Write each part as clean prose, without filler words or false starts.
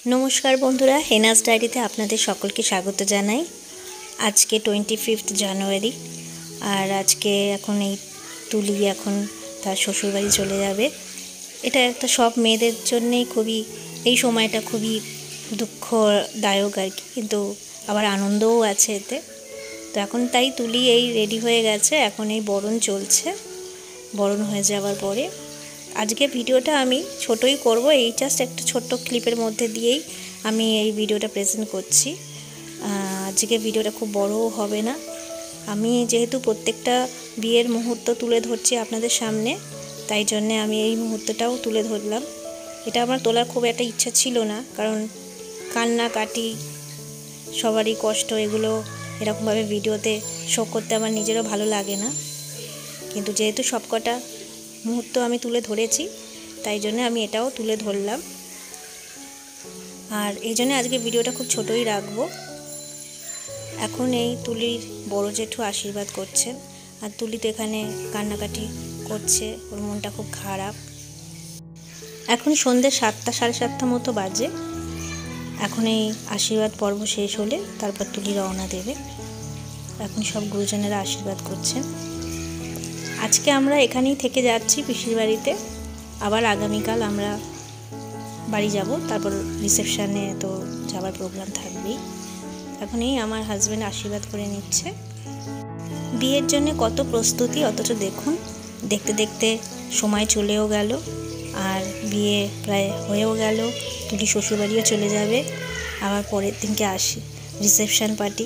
नमस्कार बंधुरा हेनास डायरीते आपनादेर सकलके स्वागत जानाई। आज के 25 জানুয়ারি और आज के एखन এই তুলি এখন তার শ্বশুর বাড়ি চলে যাবে। এটা একটা সব মেয়েদের জন্যই খুবই এই সময়টা খুবই দুঃখদায়ক আর কি, কিন্তু আবার আনন্দও আছে এতে। তো এখন তাই তুলি এই রেডি হয়ে গেছে, এখন এই বরণ চলছে। বরণ হয়ে যাওয়ার পরে আজকে ভিডিওটা আমি ছোটই করব, এই জাস্ট একটা ছোট্ট ক্লিপের মধ্যে দিয়েই আমি এই ভিডিওটা প্রেজেন্ট করছি। আজকে ভিডিওটা খুব বড়ও হবে না। আমি যেহেতু প্রত্যেকটা বিয়ের মুহূর্ত তুলে ধরছি আপনাদের সামনে, তাই জন্যে আমি এই মুহূর্তটাও তুলে ধরলাম। এটা আমার তোলার খুব একটা ইচ্ছা ছিল না, কারণ কান্নাকাটি সবারই কষ্ট, এগুলো এরকমভাবে ভিডিওতে শো করতে আমার নিজেরও ভালো লাগে না। কিন্তু যেহেতু সবকটা মুহূর্ত আমি তুলে ধরেছি, তাই জন্য আমি এটাও তুলে ধরলাম। আর এই জন্য আজকে ভিডিওটা খুব ছোটই রাখবো। এখন এই তুলির বড় জেঠু আশীর্বাদ করছেন, আর তুলি তো এখানে কান্নাকাটি করছে, ওর মনটা খুব খারাপ। এখন সন্ধ্যে 7টা সাড়ে 7টা মতো বাজে। এখন এই আশীর্বাদ পর্ব শেষ হলে তারপর তুলি রওনা দেবে। এখন সব গুরুজনেরা আশীর্বাদ করছেন। আজকে আমরা এখানেই থেকে যাচ্ছি পিসির বাড়িতে, আবার আগামীকাল আমরা বাড়ি যাব, তারপর রিসেপশানে তো যাওয়ার প্রোগ্রাম থাকবেই। এখন এই আমার হাজব্যান্ড আশীর্বাদ করে নিচ্ছে। বিয়ের জন্য কত প্রস্তুতি, অথচ দেখুন দেখতে দেখতে সময় চলেও গেল, আর বিয়ে প্রায় হয়েও গেল। তুলি শ্বশুরবাড়িও চলে যাবে, আবার পরের দিনকে আসি রিসেপশান পার্টি।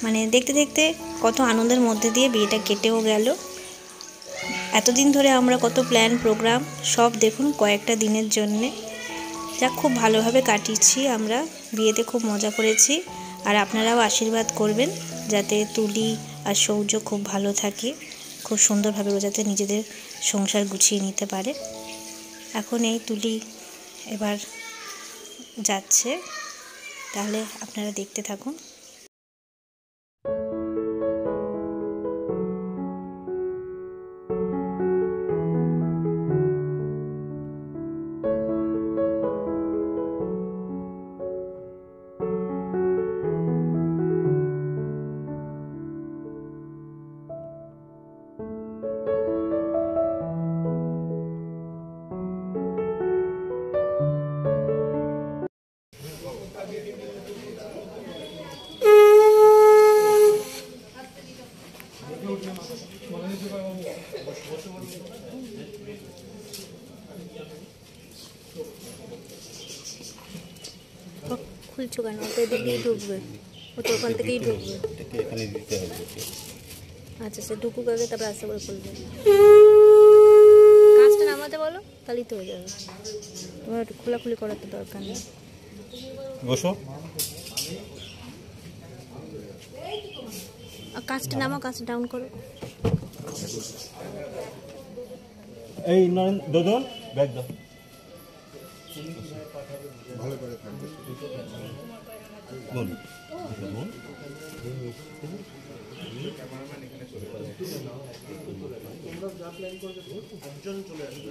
মানে দেখতে দেখতে কত আনন্দের মধ্যে দিয়ে বিয়েটা কেটেও গেল। এতদিন ধরে আমরা কত প্ল্যান প্রোগ্রাম সব দেখুন কয়েকটা দিনের জন্যে, যা খুব ভালোভাবে কাটিয়েছি আমরা। বিয়েতে খুব মজা করেছি, আর আপনারাও আশীর্বাদ করবেন যাতে তুলি আর সৌর্য খুব ভালো থাকে, খুব সুন্দরভাবে ও যাতে নিজেদের সংসার গুছিয়ে নিতে পারে। এখন এই তুলি এবার যাচ্ছে, তাহলে আপনারা দেখতে থাকুন। খুলছো কেন? ওটা এদিকেই ঢুকবে, ও তো ওখান থেকেই ঢুকবে। আচ্ছা, সে ঢুকুক আগে, তারপর আস্তে করে খুলবে। কাজটা নামাতে বলো, তাহলেই তো হয়ে যাবে। তোমার একটু খোলাখুলি করার তো দরকার নেই। বসো, কাজটা নামাও, কাজটা ডাউন করো। এই দোদন ব্যাগ দাও, ভালো করে থাকবে। বল বল, ক্যামেরাম্যান এখানে চলে আসবে, তোমরা যা প্ল্যান করবে একজন চলে আসবে।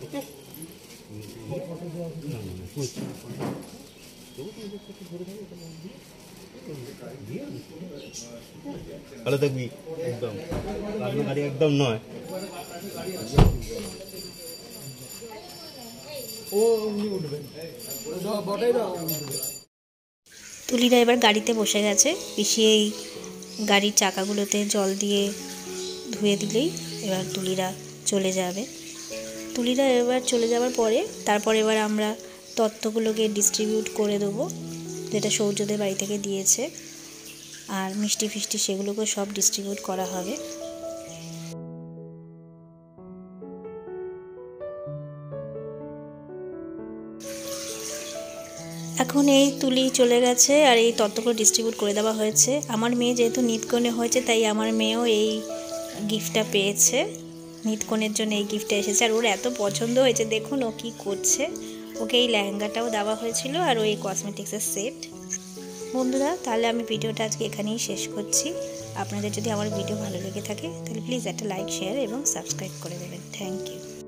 ওকে, ভালো থাকবি একদম, গাড়ি একদম নয়। তুলিরা এবার গাড়িতে বসে গেছে। পিসি এই গাড়ির চাকাগুলোতে জল দিয়ে ধুয়ে দিলেই এবার তুলিরা চলে যাবে। তুলিরা এবার চলে যাওয়ার পরে তারপর এবার আমরা তত্ত্বগুলোকে ডিস্ট্রিবিউট করে দেবো, যেটা সৌর্যদের বাড়ি থেকে দিয়েছে, আর মিষ্টি ফিষ্টি সেগুলোকে সব ডিস্ট্রিবিউট করা হবে। এখন এই তুলি চলে গেছে, আর এই তত্ত্বগুলো ডিস্ট্রিবিউট করে দেওয়া হয়েছে। আমার মেয়ে যেহেতু নিতকনে হয়েছে, তাই আমার মেয়েও এই গিফটটা পেয়েছে। নিতকনের জন্য এই গিফটটা এসেছে, আর ওর এত পছন্দ হয়েছে, দেখুন ও কী করছে। ওকে এই লেহেঙ্গাটাও দেওয়া হয়েছিল, আর ওই কসমেটিক্সের সেট। বন্ধুরা, তাহলে আমি ভিডিওটা আজকে এখানেই শেষ করছি। আপনাদের যদি আমার ভিডিও ভালো লেগে থাকে তাহলে প্লিজ একটা লাইক, শেয়ার এবং সাবস্ক্রাইব করে দেবেন। Thank you.